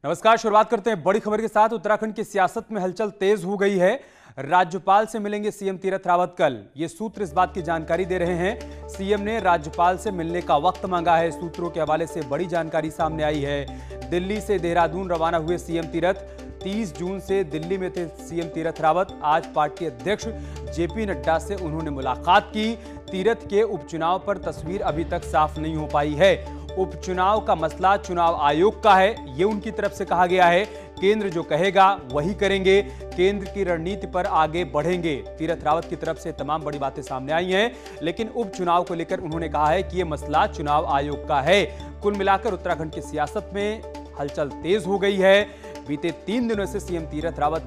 नमस्कार। शुरुआत करते हैं बड़ी खबर के साथ। उत्तराखंड की सियासत में हलचल तेज हो गई है। राज्यपाल से मिलेंगे सीएम तीरथ रावत कल। ये सूत्र इस बात की जानकारी दे रहे हैं। सीएम ने राज्यपाल से मिलने का वक्त मांगा है। सूत्रों के हवाले से बड़ी जानकारी सामने आई है। दिल्ली से देहरादून रवाना हुए सीएम तीरथ 30 जून से दिल्ली में थे सीएम तीरथ रावत। आज पार्टी अध्यक्ष जेपी नड्डा से उन्होंने मुलाकात की। तीरथ के उपचुनाव पर तस्वीर अभी तक साफ नहीं हो पाई है। उपचुनाव का मसला चुनाव आयोग का है, ये उनकी तरफ से कहा गया है। केंद्र जो कहेगा वही करेंगे, केंद्र की रणनीति पर आगे बढ़ेंगे। तीरथ रावत की तरफ से तमाम बड़ी बातें सामने आई हैं, लेकिन उपचुनाव को लेकर उन्होंने कहा है कि यह मसला चुनाव आयोग का है। कुल मिलाकर उत्तराखंड की सियासत में हलचल तेज हो गई है। बीते 3 दिनों से सीएम तीरथ रावत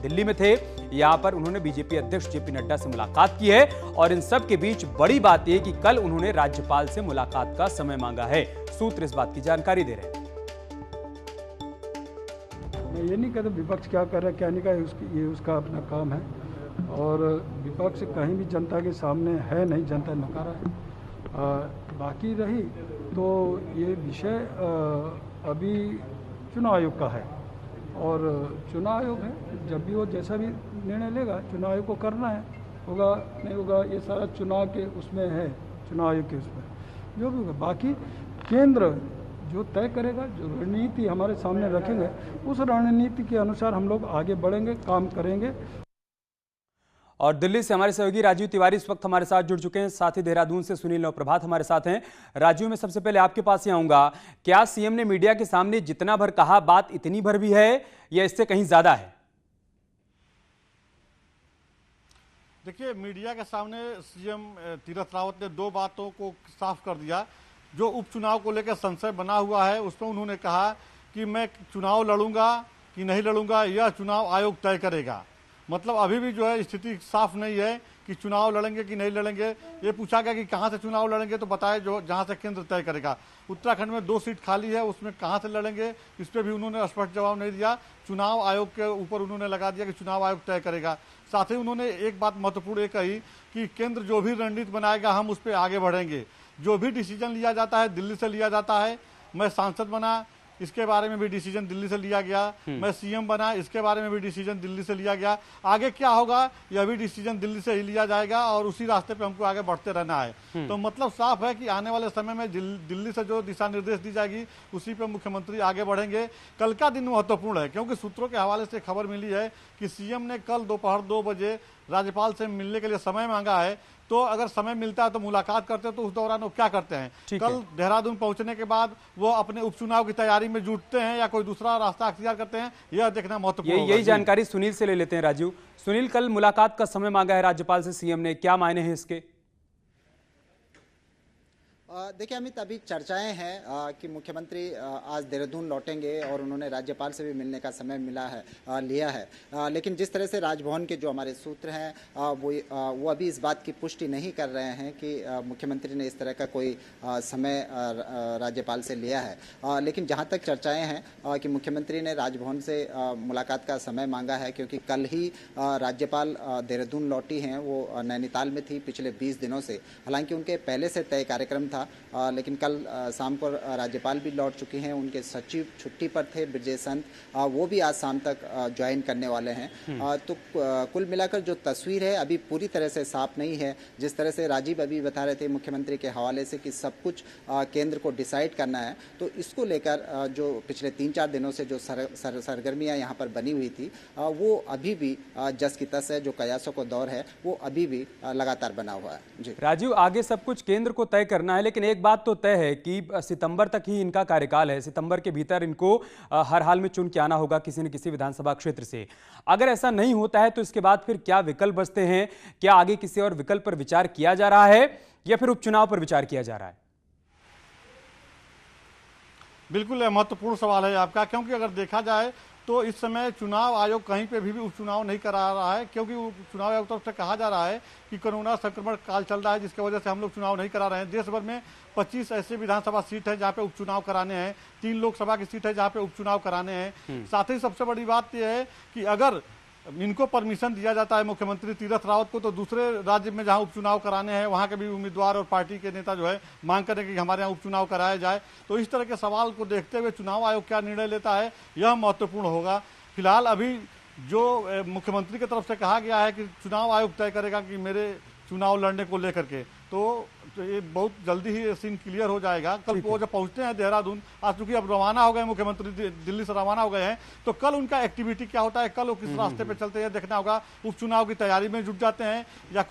दिल्ली में थे। यहां पर उन्होंने बीजेपी अध्यक्ष जेपी नड्डा से मुलाकात की है और इन सब के बीच बड़ी बात यह कि कल उन्होंने राज्यपाल से मुलाकात का समय मांगा है। सूत्र इस बात की जानकारी दे रहे हैं। मैं ये नहीं कहता विपक्ष क्या कर रहा है क्या नहीं कर रहा, ये उसका अपना काम है और विपक्ष कहीं भी जनता के सामने है नहीं, जनता नकारा है। बाकी रही तो ये विषय अभी चुनाव आयोग का है और चुनाव आयोग है, जब भी वो जैसा भी निर्णय लेगा चुनाव आयोग को करना है, होगा नहीं होगा ये सारा चुनाव के उसमें है, चुनाव आयोग के उसमें जो भी होगा। बाकी केंद्र जो तय करेगा, जो रणनीति हमारे सामने रखेंगे, उस रणनीति के अनुसार हम लोग आगे बढ़ेंगे, काम करेंगे। और दिल्ली से हमारे सहयोगी राजीव तिवारी इस वक्त हमारे साथ जुड़ चुके हैं। साथ ही देहरादून से सुनील नवप्रभात हमारे साथ हैं। राजीव, में सबसे पहले आपके पास ही आऊंगा। क्या सीएम ने मीडिया के सामने जितना भर कहा बात इतनी भर भी है या इससे कहीं ज्यादा है? देखिए, मीडिया के सामने सीएम तीरथ रावत ने 2 बातों को साफ कर दिया। जो उपचुनाव को लेकर संशय बना हुआ है उसमें उन्होंने कहा कि मैं चुनाव लड़ूंगा कि नहीं लड़ूंगा यह चुनाव आयोग तय करेगा। मतलब अभी भी जो है स्थिति साफ नहीं है कि चुनाव लड़ेंगे कि नहीं लड़ेंगे। ये पूछा गया कि कहां से चुनाव लड़ेंगे तो बताए जो जहां से केंद्र तय करेगा। उत्तराखंड में 2 सीट खाली है, उसमें कहां से लड़ेंगे इस पर भी उन्होंने स्पष्ट जवाब नहीं दिया। चुनाव आयोग के ऊपर उन्होंने लगा दिया कि चुनाव आयोग तय करेगा। साथ ही उन्होंने एक बात महत्वपूर्ण ये कही कि केंद्र जो भी रणनीति बनाएगा हम उस पर आगे बढ़ेंगे। जो भी डिसीजन लिया जाता है दिल्ली से लिया जाता है। मैं सांसद बना, इसके बारे में भी डिसीजन दिल्ली से लिया गया। मैं सीएम बना, इसके बारे में भी डिसीजन दिल्ली से लिया गया। आगे क्या होगा यह भी डिसीजन दिल्ली से ही लिया जाएगा और उसी रास्ते पे हमको आगे बढ़ते रहना है। तो मतलब साफ है कि आने वाले समय में दिल्ली से जो दिशा निर्देश दी जाएगी उसी पे मुख्यमंत्री आगे बढ़ेंगे। कल का दिन महत्वपूर्ण है क्योंकि सूत्रों के हवाले से खबर मिली है कि सीएम ने कल दोपहर 2 बजे राज्यपाल से मिलने के लिए समय मांगा है। तो अगर समय मिलता है तो मुलाकात करते हैं, तो उस दौरान वो क्या करते हैं। कल देहरादून पहुंचने के बाद वो अपने उपचुनाव की तैयारी में जुटते हैं या कोई दूसरा रास्ता अख्तियार करते हैं, यह देखना महत्वपूर्ण। यही जानकारी सुनील से ले लेते हैं। राजीव, सुनील, कल मुलाकात का समय मांगा है राज्यपाल से सीएम ने, क्या मायने हैं इसके? देखिए अमित, अभी चर्चाएं हैं कि मुख्यमंत्री आज देहरादून लौटेंगे और उन्होंने राज्यपाल से भी मिलने का समय लिया है। लेकिन जिस तरह से राजभवन के जो हमारे सूत्र हैं वो अभी इस बात की पुष्टि नहीं कर रहे हैं कि मुख्यमंत्री ने इस तरह का कोई समय राज्यपाल से लिया है। लेकिन जहां तक चर्चाएं हैं कि मुख्यमंत्री ने राजभवन से मुलाकात का समय मांगा है, क्योंकि कल ही राज्यपाल देहरादून लौटी हैं। वो नैनीताल में थी पिछले 20 दिनों से। हालांकि उनके पहले से तय कार्यक्रम था, लेकिन कल शाम को राज्यपाल भी लौट चुकी हैं। उनके सचिव छुट्टी पर थे ब्रजेश संत, वो भी आज शाम तक ज्वाइन करने वाले हैं। तो कुल मिलाकर जो तस्वीर है अभी पूरी तरह से साफ नहीं है। जिस तरह से राजीव अभी बता रहे थे मुख्यमंत्री के हवाले से कि सब कुछ केंद्र को डिसाइड करना है, तो इसको लेकर जो पिछले 3-4 दिनों से जो सरगर्मियां यहाँ पर बनी हुई थी वो अभी भी जस की तस है। जो कयासों का दौर है वो अभी भी लगातार बना हुआ है। जी राजीव, आगे सब कुछ केंद्र को तय करना है, लेकिन एक बात तो तय है कि सितंबर तक ही इनका कार्यकाल है। सितंबर के भीतर इनको हर हाल में चुन के आना होगा किसी न किसी विधानसभा क्षेत्र से। अगर ऐसा नहीं होता है तो इसके बाद फिर क्या विकल्प बचते हैं? क्या आगे किसी और विकल्प पर विचार किया जा रहा है या फिर उपचुनाव पर विचार किया जा रहा है? बिल्कुल महत्वपूर्ण सवाल है आपका, क्योंकि अगर देखा जाए तो इस समय चुनाव आयोग कहीं पे भी उपचुनाव नहीं करा रहा है, क्योंकि चुनाव आयोग तरफ से कहा जा रहा है कि कोरोना संक्रमण काल चल रहा है, जिसकी वजह से हम लोग चुनाव नहीं करा रहे हैं। देश भर में 25 ऐसे विधानसभा सीट है जहाँ पे उपचुनाव कराने हैं, 3 लोकसभा की सीट है जहाँ पे उपचुनाव कराने हैं। साथ ही सबसे बड़ी बात यह है कि अगर इनको परमिशन दिया जाता है मुख्यमंत्री तीरथ रावत को, तो दूसरे राज्य में जहां उपचुनाव कराने हैं वहां के भी उम्मीदवार और पार्टी के नेता जो है मांग करें कि हमारे यहाँ उपचुनाव कराया जाए। तो इस तरह के सवाल को देखते हुए चुनाव आयोग क्या निर्णय लेता है यह महत्वपूर्ण होगा। फिलहाल अभी जो मुख्यमंत्री की तरफ से कहा गया है कि चुनाव आयोग तय करेगा कि मेरे चुनाव लड़ने को लेकर के, तो ये बहुत जल्दी ही सीन क्लियर हो जाएगा। कल वो जब पहुंचते हैं देहरादून, आज चूंकि अब रवाना हो गए मुख्यमंत्री दिल्ली से रवाना हो गए हैं, तो कल उनका एक्टिविटी क्या होता है, कल वो किस रास्ते पे चलते हैं देखना होगा। उपचुनाव की तैयारी में जुट जाते हैं या कोई